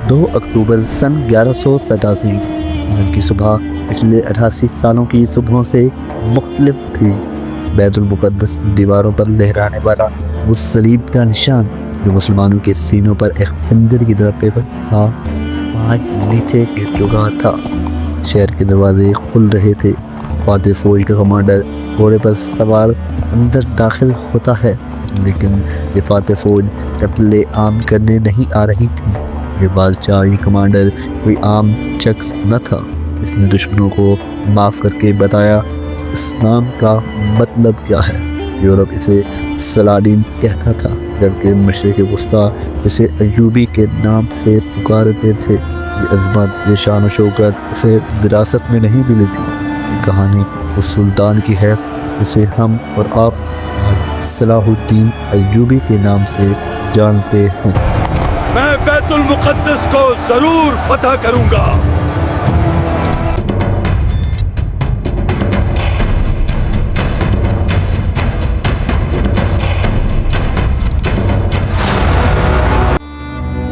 2 اکتوبر سن 1187 دن کی صبح پچھلے 88 سالوں کی صبحوں سے مختلف تھی۔ بیت المقدس دیواروں پر لہرانے والا وہ صلیب کا نشان جو مسلمانوں کے سینوں پر ایک خنجر کی طرح پیوست تھا، آج نیچے گر چکا تھا۔ شہر کے دروازے کھل رہے تھے۔ فاتح فوج کا کمانڈر گھوڑے پر سوار اندر داخل ہوتا ہے، لیکن یہ فاتح فوج قتل عام کرنے نہیں آ رہی تھی۔ یہ بادشاہ، یہ کمانڈر کوئی عام شخص نہ تھا۔ اس نے دشمنوں کو معاف کر کے بتایا اسلام کا مطلب کیا ہے۔ یورپ اسے سلاڈین کہتا تھا، جبکہ مشرق وسطیٰ اسے ایوبی کے نام سے پکارتے تھے۔ یہ عظمت، یہ شان و شوکت اسے وراثت میں نہیں ملی تھی۔ یہ کہانی اس سلطان کی ہے جسے ہم اور آپ آج صلاح الدین ایوبی کے نام سے جانتے ہیں۔ میں بیت المقدس کو ضرور فتح کروں گا۔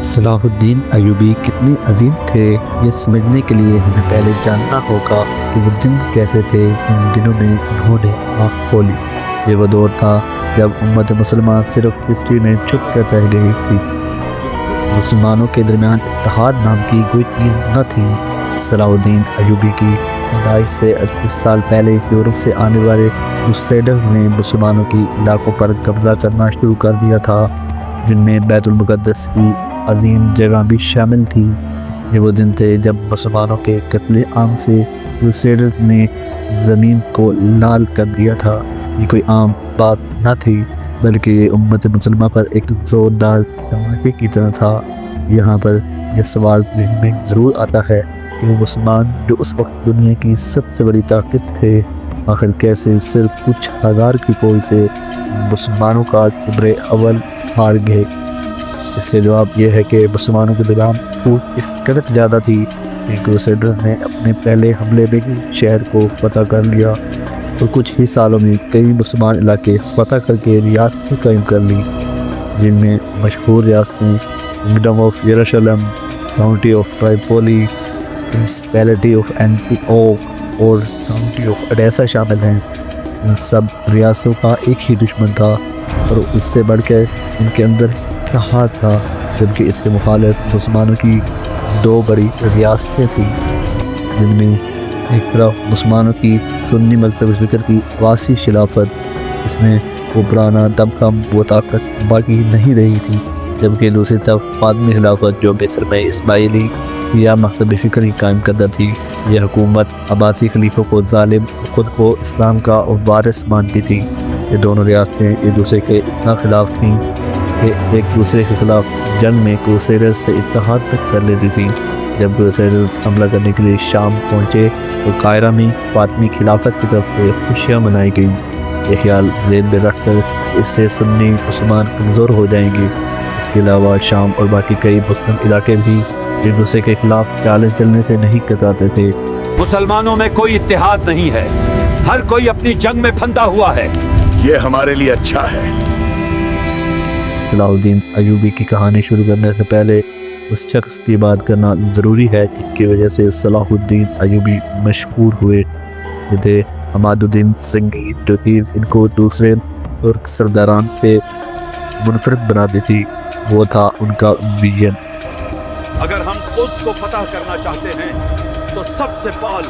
صلاح الدین ایوبی کتنے عظیم تھے، یہ سمجھنے کے لیے ہمیں پہلے جاننا ہوگا کہ وہ دن کیسے تھے جن دنوں میں انہوں نے آنکھ کھولی۔ یہ وہ دور تھا جب امت مسلمان صرف ہسٹری میں چھپ کر رہ گئی تھی۔ مسلمانوں کے درمیان اتحاد نام کی کوئی چیز نہ تھی۔ صلاح الدین ایوبی کی پیدائش سے 38 سال پہلے یورپ سے آنے والے کروسیڈرز نے مسلمانوں کی علاقوں پر قبضہ کرنا شروع کر دیا تھا، جن میں بیت المقدس کی عظیم جگہ بھی شامل تھی۔ یہ وہ دن تھے جب مسلمانوں کے قتل عام سے کروسیڈرز نے زمین کو لال کر دیا تھا۔ یہ کوئی عام بات نہ تھی، بلکہ یہ امت مسلمہ پر ایک زوردار دھماکے کی طرح تھا۔ یہاں پر یہ سوال ذہن میں ضرور آتا ہے کہ وہ مسلمان جو اس وقت دنیا کی سب سے بڑی طاقت تھے، آخر کیسے صرف کچھ ہزار کی فوج سے مسلمانوں کا جبر اول ہار گئے۔ اس کا جواب یہ ہے کہ مسلمانوں کے درمیان پھوٹ اس قدر زیادہ تھی کہ کروسیڈرز نے اپنے پہلے حملے میں ہی شہر کو فتح کر لیا اور کچھ ہی سالوں میں کئی مسلمان علاقے فتح کر کے ریاستیں قائم کر لی، جن میں مشہور ریاستیں کنگڈم آف یروشلم، county of Tripoli, principality of Antioch اور کاؤنٹی آف اڈیسا شامل ہیں۔ ان سب ریاستوں کا ایک ہی دشمن تھا اور اس سے بڑھ کر ان کے اندر اتحاد تھا، جبکہ اس کے مخالف مسلمانوں کی 2 بڑی ریاستیں تھیں، جن میں ایک طرف مسلمانوں کی سنی مذہب فکر کی عباسی خلافت، اس میں وہ پرانا دمخم وہ طاقت باقی نہیں رہی تھی، جبکہ دوسری طرف فاطمی خلافت جو مصر میں اسماعیلی یا مکتب فکری قائم کردہ تھی۔ یہ حکومت عباسی خلیفوں کو ظالم اور خود کو اسلام کا وارث مانتی تھی۔ یہ دونوں ریاستیں ایک دوسرے کے اتنا خلاف تھیں کہ ایک دوسرے کے خلاف جنگ میں کروسیڈرز سے اتحاد تک کر لیتی تھیں۔ جب کروسیڈرز حملہ کرنے کے لیے شام پہنچے تو قاہرہ میں فاطمی خلافت کی طرف سے خوشیاں منائی گئیں۔ یہ خیال ذہن میں رکھ کر اس سے سنی مسلمان کمزور ہو جائیں گے۔ اس کے علاوہ شام اور باقی کئی مسلم علاقے بھی ایک دوسرے کے خلاف چالیں چلنے سے نہیں کتراتے تھے۔ مسلمانوں میں کوئی اتحاد نہیں ہے، ہر کوئی اپنی جنگ میں پھندا ہوا ہے۔ یہ ہمارے لیے اچھا ہے۔ صلاح الدین ایوبی کی کہانی شروع کرنے سے پہلے اس شخص کی بات کرنا ضروری ہے جن کی وجہ سے صلاح الدین ایوبی مشہور ہوئے۔ یہ تھے عماد الدین سنگھی، جو کہ ان کو دوسرے ترک سرداران پہ منفرد بناتی تھی۔ وہ تھا ان کا ویژن۔ اگر ہم قدس کو فتح کرنا چاہتے ہیں تو سب سے پہلے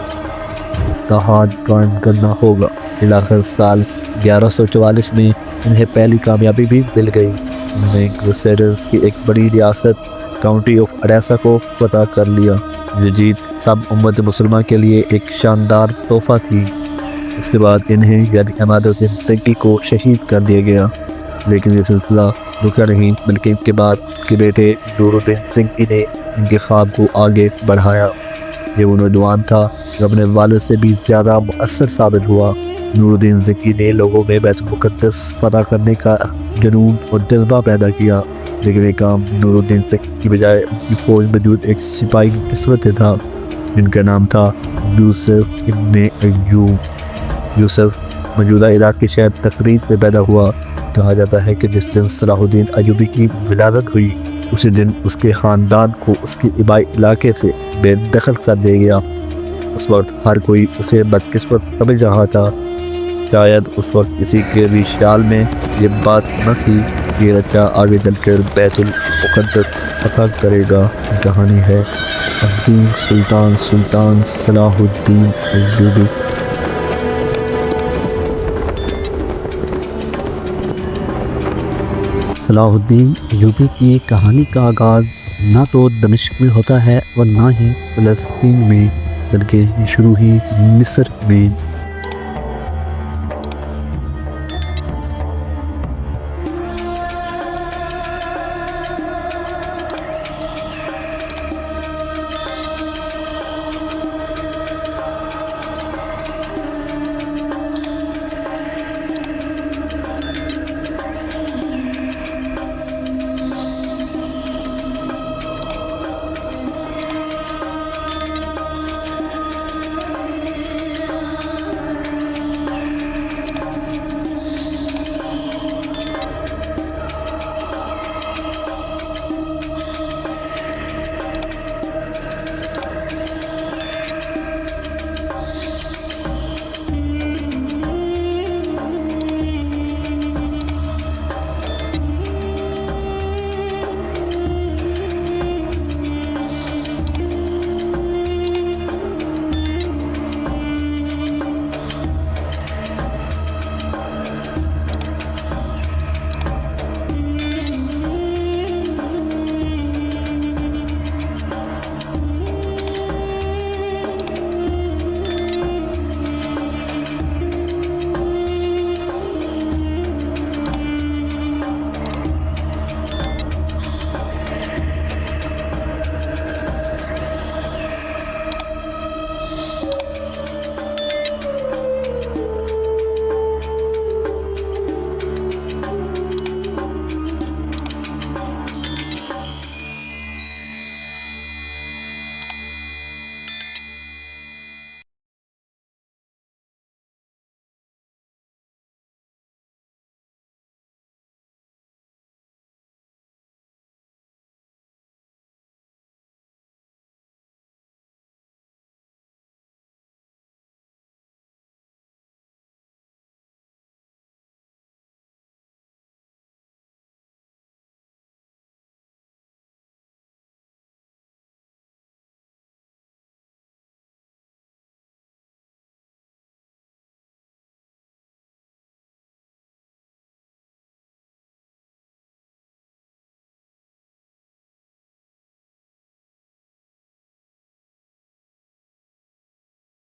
اتحاد قائم کرنا ہوگا۔ آخر سال 1144 میں انہیں پہلی کامیابی بھی مل گئی۔ انہوں نے کروسیڈرز کی ایک بڑی ریاست کاؤنٹی آف اڈیسا کو فتح کر لیا۔ یہ جیت سب امت مسلمہ کے لیے ایک شاندار تحفہ تھی۔ اس کے بعد انہیں یعنی عماد الدین سنگھی کو شہید کر دیا گیا، لیکن یہ سلسلہ رکا نہیں، بلکہ ان کے بعد ان کے بیٹے نور الدین سنگھی نے ان کے خواب کو آگے بڑھایا۔ یہ وہ نوجوان تھا جو اپنے والد سے بھی زیادہ مؤثر ثابت ہوا۔ نور الدین سنگھی نے لوگوں میں بیت المقدس فتح کرنے کا جنون اور جذبہ پیدا کیا، لیکن یہ کام نور الدین سنگھی کی بجائے ان کی فوج موجود ایک سپاہی کی قسمت سے تھا جن کا نام تھا یوسف ابن ایوب۔ یوسف موجودہ عراق کے شہر تقریب میں پیدا ہوا۔ کہا جاتا ہے کہ جس دن صلاح الدین ایوبی کی ولادت ہوئی اسی دن اس کے خاندان کو اس کے آبائی علاقے سے بے دخل کر دیا گیا۔ اس وقت ہر کوئی اسے بدقسمت سمجھ رہا تھا۔ شاید اس وقت کسی کے بھی خیال میں یہ بات نہ تھی کہ رچا آگے چل کر بیت المقدس فتح کرے گا۔ کہانی ہے عظیم سلطان صلاح الدین ایوبی۔ صلاح الدین ایوبی کی کہانی کا آغاز نہ تو دمشق میں ہوتا ہے اور نہ ہی فلسطین میں، بلکہ یہ شروع ہی مصر میں